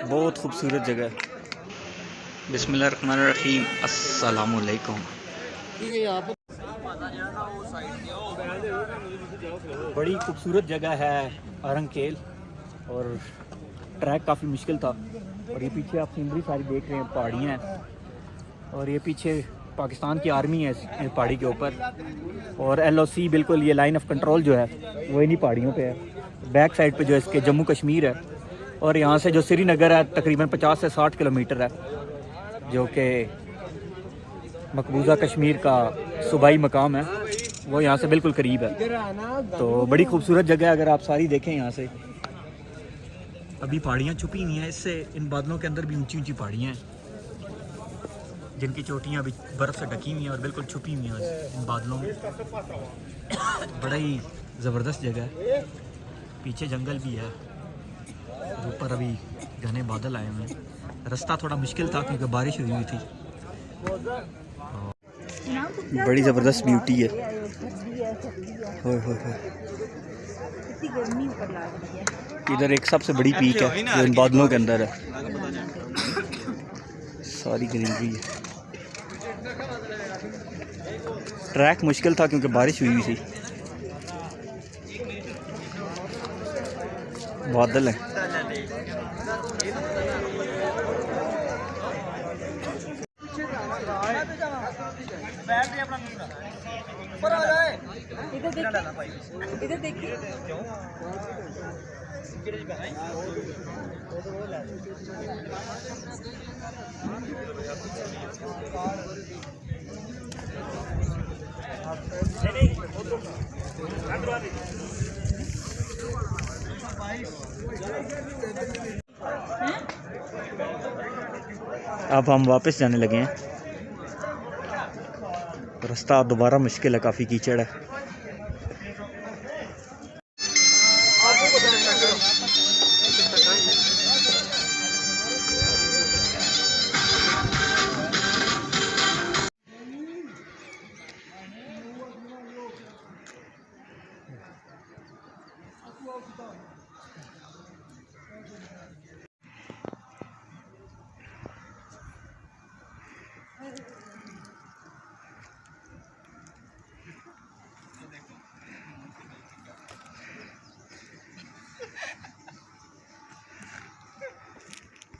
बहुत खूबसूरत जगह है। बिस्मिल्लाहिर्रहमानिर्रहीम, अस्सलामुअलैकुम। बड़ी खूबसूरत जगह है अरंकेल, और ट्रैक काफ़ी मुश्किल था। और ये पीछे आप सीनरी सारी देख रहे हैं, पहाड़ियाँ हैं, और ये पीछे पाकिस्तान की आर्मी है इस पहाड़ी के ऊपर, और LOC बिल्कुल ये लाइन ऑफ कंट्रोल जो है वो इन्हीं पहाड़ियों पे है। बैक साइड पे जो इसके जम्मू कश्मीर है, और यहाँ से जो श्रीनगर है तकरीबन 50 से 60 किलोमीटर है, जो कि मकबूजा कश्मीर का सूबाई मकाम है, वो यहाँ से बिल्कुल करीब है। तो बड़ी खूबसूरत जगह है, अगर आप सारी देखें यहाँ से। अभी पहाड़ियाँ छुपी नहीं हैं, इससे इन बादलों के अंदर भी ऊंची ऊंची पहाड़ियाँ हैं जिनकी चोटियाँ अभी बर्फ़ से ढकी हुई हैं और बिल्कुल छुपी हुई हैं इन बादलों में। बड़ा ही ज़बरदस्त जगह है। पीछे जंगल भी है, ऊपर अभी घने बादल आए हुए हैं। रास्ता थोड़ा मुश्किल था क्योंकि बारिश हुई थी। बड़ी ज़बरदस्त ब्यूटी है। इधर एक सबसे बड़ी पीक है जो इन बादलों के अंदर है, सारी ग्रीनरी है। ट्रैक मुश्किल था क्योंकि बारिश हुई थी, बादल है। इधर देखिए। अब हम वापस जाने लगे हैं। रास्ता दोबारा मुश्किल है, काफ़ी कीचड़ है।